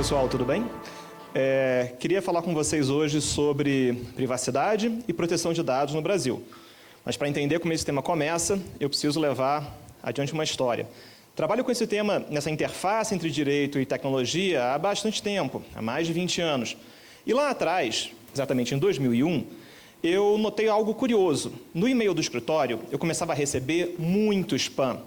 pessoal, tudo bem? Queria falar com vocês hoje sobre privacidade e proteção de dados no Brasil. Mas para entender como esse tema começa, eu preciso levar adiante uma história. Trabalho com esse tema nessa interface entre direito e tecnologia há bastante tempo, há mais de 20 anos. E lá atrás, exatamente em 2001, eu notei algo curioso. No e-mail do escritório, eu começava a receber muito spam.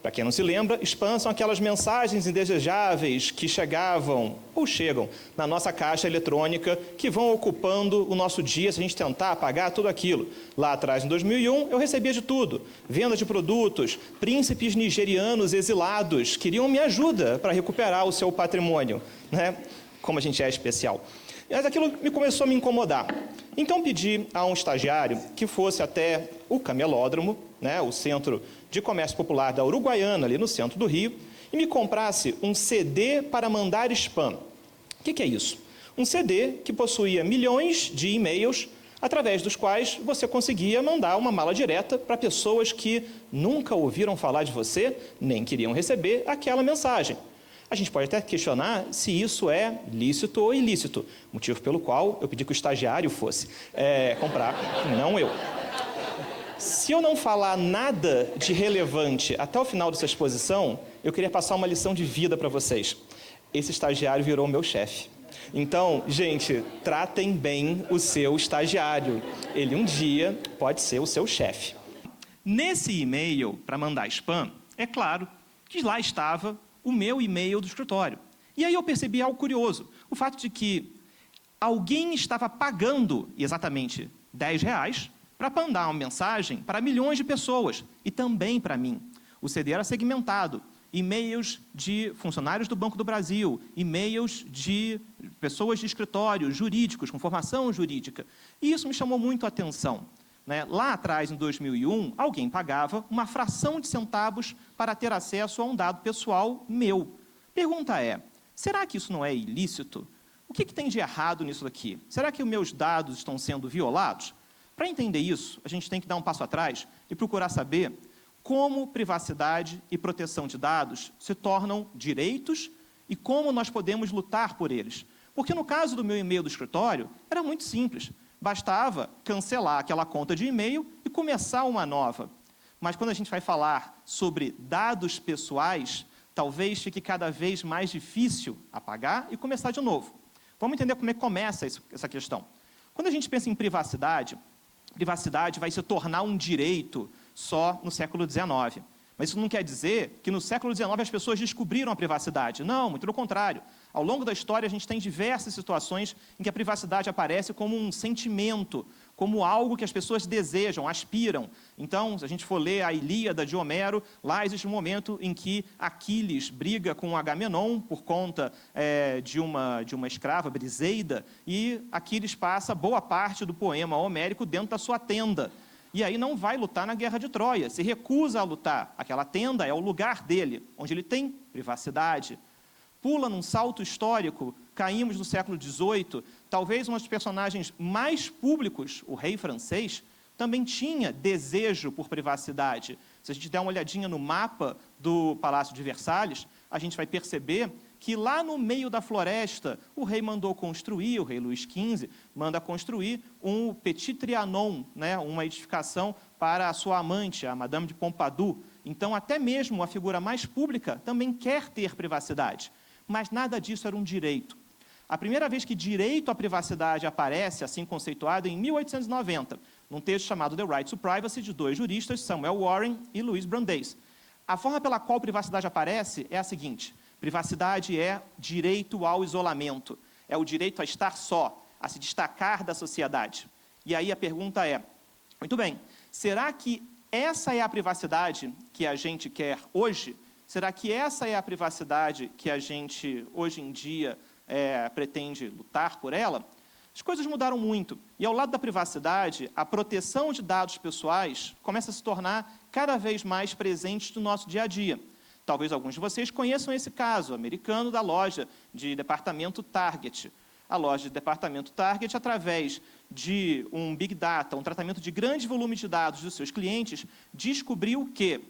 Para quem não se lembra, spam são aquelas mensagens indesejáveis que chegavam ou chegam na nossa caixa eletrônica que vão ocupando o nosso dia se a gente tentar apagar tudo aquilo. Lá atrás, em 2001, eu recebia de tudo. Venda de produtos, príncipes nigerianos exilados queriam minha ajuda para recuperar o seu patrimônio, né? Como a gente é especial. Mas aquilo começou a me incomodar. Então pedi a um estagiário que fosse até o Camelódromo, né, o Centro de Comércio Popular da Uruguaiana, ali no centro do Rio, e me comprasse um CD para mandar spam. O que é isso? Um CD que possuía milhões de e-mails, através dos quais você conseguia mandar uma mala direta para pessoas que nunca ouviram falar de você, nem queriam receber aquela mensagem. A gente pode até questionar se isso é lícito ou ilícito, motivo pelo qual eu pedi que o estagiário fosse comprar, não eu. Se eu não falar nada de relevante até o final dessa exposição, eu queria passar uma lição de vida para vocês. Esse estagiário virou meu chefe. Então, gente, tratem bem o seu estagiário. Ele um dia pode ser o seu chefe. Nesse e-mail para mandar spam, é claro que lá estava o meu e-mail do escritório. E aí eu percebi algo curioso. O fato de que alguém estava pagando exatamente R$10 para mandar uma mensagem para milhões de pessoas, e também para mim. O CD era segmentado. E-mails de funcionários do Banco do Brasil, e-mails de pessoas de escritórios jurídicos, com formação jurídica. E isso me chamou muito a atenção. Lá atrás, em 2001, alguém pagava uma fração de centavos para ter acesso a um dado pessoal meu. Pergunta é, será que isso não é ilícito? O que tem de errado nisso daqui? Será que os meus dados estão sendo violados? Para entender isso, a gente tem que dar um passo atrás e procurar saber como privacidade e proteção de dados se tornam direitos e como nós podemos lutar por eles. Porque no caso do meu e-mail do escritório, era muito simples. Bastava cancelar aquela conta de e-mail e começar uma nova. Mas quando a gente vai falar sobre dados pessoais, talvez fique cada vez mais difícil apagar e começar de novo. Vamos entender como é que começa essa questão. Quando a gente pensa em privacidade vai se tornar um direito só no século XIX. Mas isso não quer dizer que no século XIX as pessoas descobriram a privacidade. Não, muito pelo contrário. Ao longo da história a gente tem diversas situações em que a privacidade aparece como um sentimento, como algo que as pessoas desejam, aspiram. Então, se a gente for ler a Ilíada de Homero, lá existe um momento em que Aquiles briga com Agamenon por conta de uma escrava, Briseida, e Aquiles passa boa parte do poema homérico dentro da sua tenda. E aí não vai lutar na Guerra de Troia, se recusa a lutar. Aquela tenda é o lugar dele, onde ele tem privacidade. Pula num salto histórico, caímos no século XVIII, talvez um dos personagens mais públicos, o rei francês, também tinha desejo por privacidade. Se a gente der uma olhadinha no mapa do Palácio de Versalhes, a gente vai perceber que lá no meio da floresta, o rei mandou construir, o rei Luís XV, manda construir um Petit Trianon, né, uma edificação para a sua amante, a Madame de Pompadour. Então, até mesmo a figura mais pública também quer ter privacidade. Mas nada disso era um direito. A primeira vez que direito à privacidade aparece, assim conceituado, é em 1890, num texto chamado The Right to Privacy, de dois juristas, Samuel Warren e Louis Brandeis. A forma pela qual privacidade aparece é a seguinte: privacidade é direito ao isolamento, é o direito a estar só, a se destacar da sociedade. E aí a pergunta é, muito bem, será que essa é a privacidade que a gente quer hoje? Será que essa é a privacidade que a gente, hoje em dia, pretende lutar por ela? As coisas mudaram muito. E ao lado da privacidade, a proteção de dados pessoais começa a se tornar cada vez mais presente no nosso dia a dia. Talvez alguns de vocês conheçam esse caso americano da loja de departamento Target. A loja de departamento Target, através de um Big Data, um tratamento de grande volume de dados dos seus clientes, descobriu que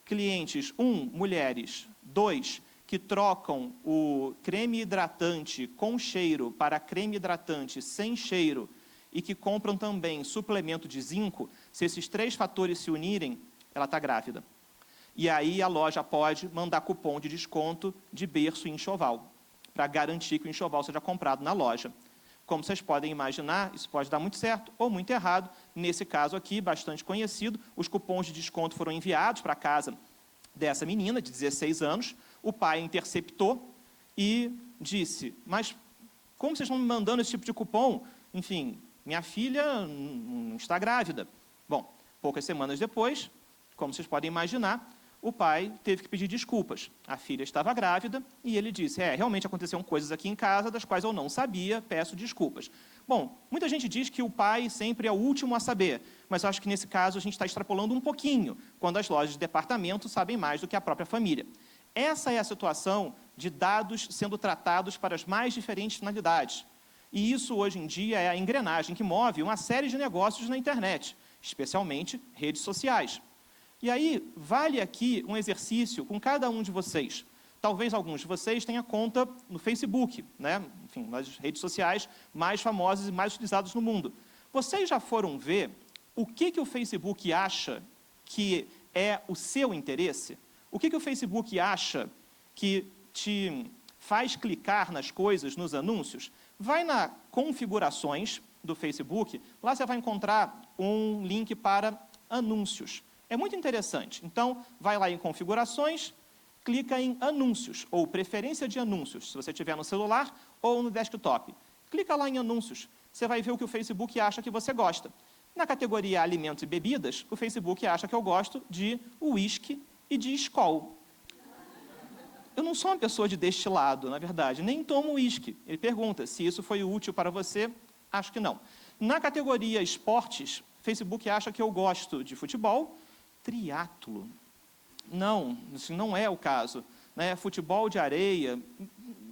clientes, 1, mulheres, 2, que trocam o creme hidratante com cheiro para creme hidratante sem cheiro e que compram também suplemento de zinco, se esses 3 fatores se unirem, ela está grávida. E aí a loja pode mandar cupom de desconto de berço e enxoval, para garantir que o enxoval seja comprado na loja. Como vocês podem imaginar, isso pode dar muito certo ou muito errado. Nesse caso aqui, bastante conhecido, os cupons de desconto foram enviados para a casa dessa menina, de 16 anos. O pai interceptou e disse, mas como vocês estão me mandando esse tipo de cupom? Enfim, minha filha não está grávida. Bom, poucas semanas depois, como vocês podem imaginar, o pai teve que pedir desculpas. A filha estava grávida e ele disse, realmente aconteceram coisas aqui em casa das quais eu não sabia, peço desculpas. Bom, muita gente diz que o pai sempre é o último a saber, mas eu acho que nesse caso a gente está extrapolando um pouquinho, quando as lojas de departamento sabem mais do que a própria família. Essa é a situação de dados sendo tratados para as mais diferentes finalidades. E isso, hoje em dia, é a engrenagem que move uma série de negócios na internet, especialmente redes sociais. E aí, vale aqui um exercício com cada um de vocês. Talvez alguns de vocês tenham conta no Facebook, né? Enfim, nas redes sociais mais famosas e mais utilizadas no mundo. Vocês já foram ver o que o Facebook acha que é o seu interesse? O que o Facebook acha que te faz clicar nas coisas, nos anúncios? Vai na configurações do Facebook, lá você vai encontrar um link para anúncios. É muito interessante. Então, vai lá em configurações, clica em anúncios, ou preferência de anúncios, se você tiver no celular ou no desktop. Clica lá em anúncios, você vai ver o que o Facebook acha que você gosta. Na categoria alimentos e bebidas, o Facebook acha que eu gosto de uísque e de Skol. Eu não sou uma pessoa de destilado, na verdade, nem tomo uísque. Ele pergunta se isso foi útil para você, acho que não. Na categoria esportes, o Facebook acha que eu gosto de futebol, triatlo. Não, isso não é o caso. Né? Futebol de areia,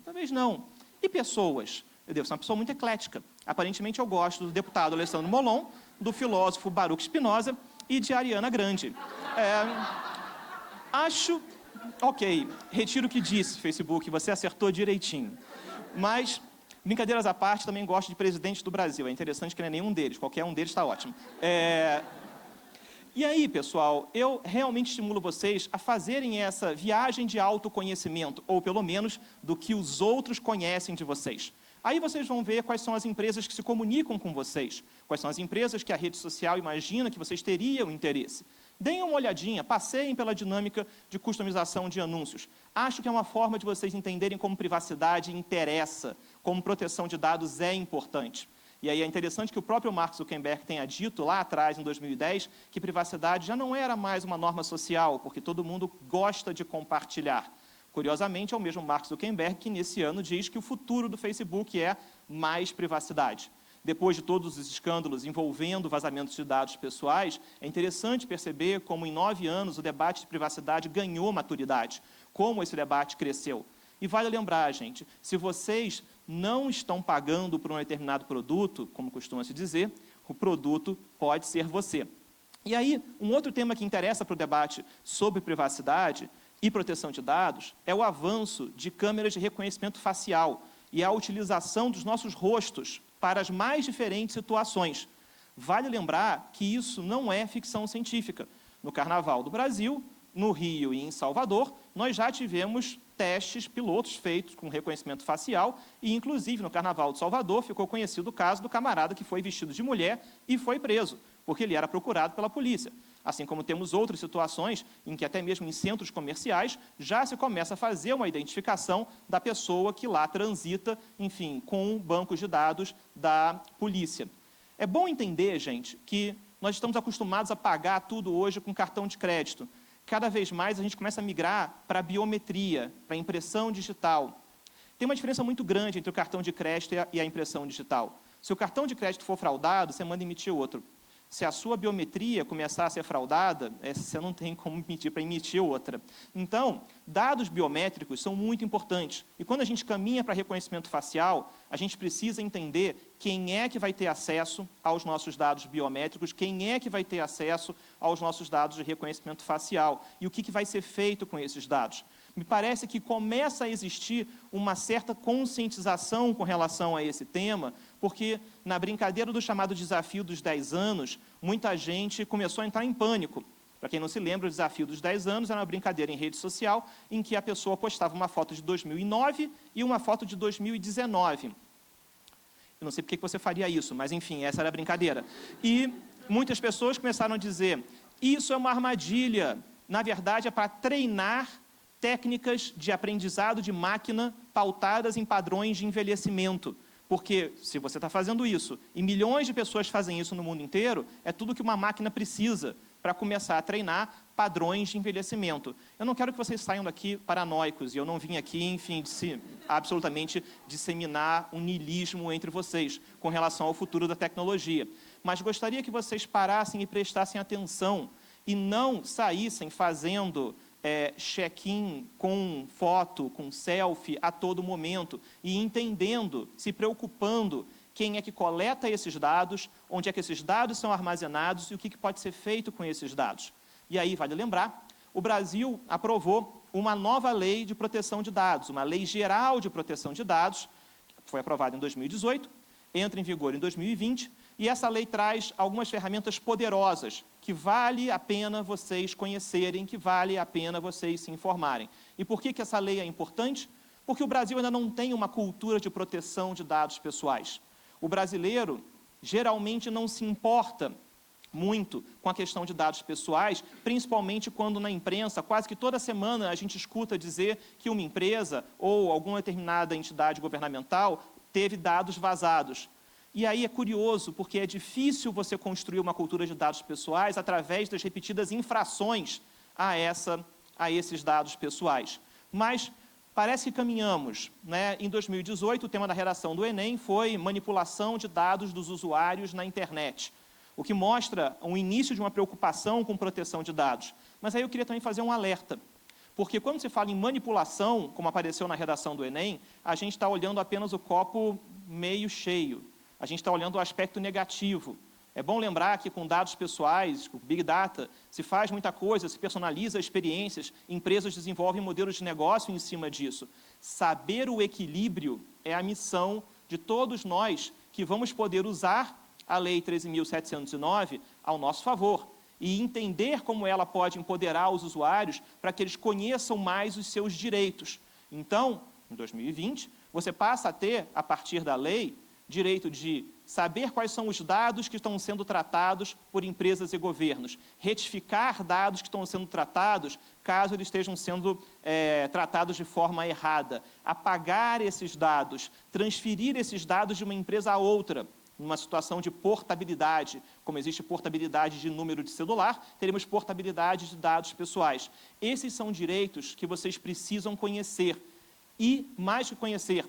talvez não. E pessoas? Eu devo ser uma pessoa muito eclética. Aparentemente eu gosto do deputado Alessandro Molon, do filósofo Baruch Spinoza e de Ariana Grande. Acho... Ok, retiro o que disse, Facebook, você acertou direitinho. Mas, brincadeiras à parte, também gosto de presidentes do Brasil. É interessante que não é nenhum deles, qualquer um deles está ótimo. E aí, pessoal, eu realmente estimulo vocês a fazerem essa viagem de autoconhecimento, ou pelo menos do que os outros conhecem de vocês. Aí vocês vão ver quais são as empresas que se comunicam com vocês, quais são as empresas que a rede social imagina que vocês teriam interesse. Deem uma olhadinha, passeiem pela dinâmica de customização de anúncios. Acho que é uma forma de vocês entenderem como privacidade interessa, como proteção de dados é importante. E aí é interessante que o próprio Mark Zuckerberg tenha dito lá atrás, em 2010, que privacidade já não era mais uma norma social, porque todo mundo gosta de compartilhar. Curiosamente, é o mesmo Mark Zuckerberg que, nesse ano, diz que o futuro do Facebook é mais privacidade. Depois de todos os escândalos envolvendo vazamentos de dados pessoais, é interessante perceber como, em 9 anos, o debate de privacidade ganhou maturidade, como esse debate cresceu. E vale lembrar, gente, se vocês não estão pagando por um determinado produto, como costuma-se dizer, o produto pode ser você. E aí, um outro tema que interessa para o debate sobre privacidade e proteção de dados é o avanço de câmeras de reconhecimento facial e a utilização dos nossos rostos para as mais diferentes situações. Vale lembrar que isso não é ficção científica. No Carnaval do Brasil, no Rio e em Salvador, nós já tivemos testes pilotos feitos com reconhecimento facial e, inclusive, no Carnaval de Salvador, ficou conhecido o caso do camarada que foi vestido de mulher e foi preso, porque ele era procurado pela polícia. Assim como temos outras situações em que até mesmo em centros comerciais já se começa a fazer uma identificação da pessoa que lá transita, enfim, com bancos de dados da polícia. É bom entender, gente, que nós estamos acostumados a pagar tudo hoje com cartão de crédito. Cada vez mais a gente começa a migrar para a biometria, para a impressão digital. Tem uma diferença muito grande entre o cartão de crédito e a impressão digital. Se o cartão de crédito for fraudado, você manda emitir outro. Se a sua biometria começar a ser fraudada, você não tem como pedir para emitir outra. Então, dados biométricos são muito importantes. E quando a gente caminha para reconhecimento facial, a gente precisa entender quem é que vai ter acesso aos nossos dados biométricos, quem é que vai ter acesso aos nossos dados de reconhecimento facial e o que vai ser feito com esses dados. Me parece que começa a existir uma certa conscientização com relação a esse tema, porque na brincadeira do chamado desafio dos 10 anos, muita gente começou a entrar em pânico. Para quem não se lembra, o desafio dos 10 anos era uma brincadeira em rede social, em que a pessoa postava uma foto de 2009 e uma foto de 2019. Eu não sei por que você faria isso, mas enfim, essa era a brincadeira. E muitas pessoas começaram a dizer, isso é uma armadilha, na verdade é para treinar técnicas de aprendizado de máquina pautadas em padrões de envelhecimento. Porque se você está fazendo isso, e milhões de pessoas fazem isso no mundo inteiro, é tudo que uma máquina precisa para começar a treinar padrões de envelhecimento. Eu não quero que vocês saiam daqui paranoicos, e eu não vim aqui, enfim, absolutamente disseminar um niilismo entre vocês com relação ao futuro da tecnologia. Mas gostaria que vocês parassem e prestassem atenção e não saíssem fazendo check-in com foto, com selfie a todo momento e entendendo, se preocupando quem é que coleta esses dados, onde é que esses dados são armazenados e o que pode ser feito com esses dados. E aí, vale lembrar, o Brasil aprovou uma nova lei de proteção de dados, uma lei geral de proteção de dados, que foi aprovada em 2018, entra em vigor em 2020, e essa lei traz algumas ferramentas poderosas que vale a pena vocês conhecerem, que vale a pena vocês se informarem. E por que essa lei é importante? Porque o Brasil ainda não tem uma cultura de proteção de dados pessoais. O brasileiro geralmente não se importa muito com a questão de dados pessoais, principalmente quando na imprensa, quase que toda semana, a gente escuta dizer que uma empresa ou alguma determinada entidade governamental teve dados vazados. E aí é curioso, porque é difícil você construir uma cultura de dados pessoais através das repetidas infrações a esses dados pessoais. Mas parece que caminhamos, né? Em 2018, o tema da redação do Enem foi manipulação de dados dos usuários na internet, o que mostra um início de uma preocupação com proteção de dados. Mas aí eu queria também fazer um alerta, porque quando se fala em manipulação, como apareceu na redação do Enem, a gente está olhando apenas o copo meio cheio. A gente está olhando o aspecto negativo. É bom lembrar que com dados pessoais, com Big Data, se faz muita coisa, se personaliza experiências, empresas desenvolvem modelos de negócio em cima disso. Saber o equilíbrio é a missão de todos nós que vamos poder usar a Lei 13.709 ao nosso favor e entender como ela pode empoderar os usuários para que eles conheçam mais os seus direitos. Então, em 2020, você passa a ter, a partir da lei, direito de saber quais são os dados que estão sendo tratados por empresas e governos, retificar dados que estão sendo tratados, caso eles estejam sendo tratados de forma errada, apagar esses dados, transferir esses dados de uma empresa a outra, numa situação de portabilidade, como existe portabilidade de número de celular, teremos portabilidade de dados pessoais. Esses são direitos que vocês precisam conhecer e, mais que conhecer,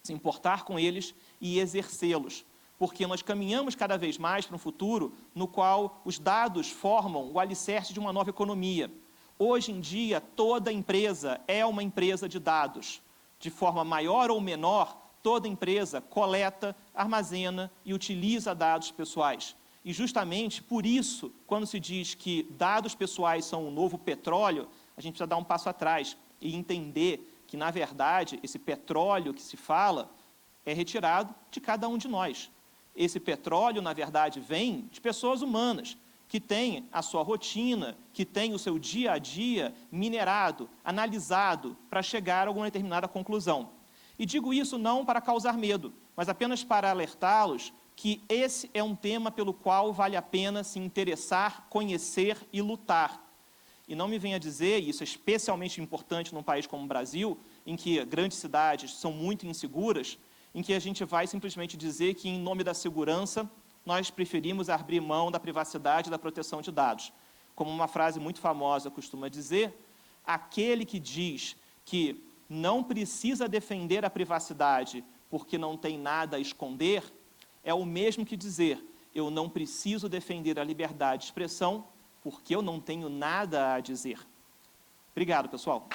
se importar com eles e exercê-los, porque nós caminhamos cada vez mais para um futuro no qual os dados formam o alicerce de uma nova economia. Hoje em dia, toda empresa é uma empresa de dados. De forma maior ou menor, toda empresa coleta, armazena e utiliza dados pessoais. E justamente por isso, quando se diz que dados pessoais são o novo petróleo, a gente precisa dar um passo atrás e entender que, na verdade, esse petróleo que se fala é retirado de cada um de nós. Esse petróleo, na verdade, vem de pessoas humanas, que têm a sua rotina, que têm o seu dia a dia minerado, analisado, para chegar a alguma determinada conclusão. E digo isso não para causar medo, mas apenas para alertá-los que esse é um tema pelo qual vale a pena se interessar, conhecer e lutar. E não me venha dizer, e isso é especialmente importante num país como o Brasil, em que grandes cidades são muito inseguras, em que a gente vai simplesmente dizer que, em nome da segurança, nós preferimos abrir mão da privacidade e da proteção de dados. Como uma frase muito famosa costuma dizer, aquele que diz que não precisa defender a privacidade porque não tem nada a esconder, é o mesmo que dizer, eu não preciso defender a liberdade de expressão porque eu não tenho nada a dizer. Obrigado, pessoal.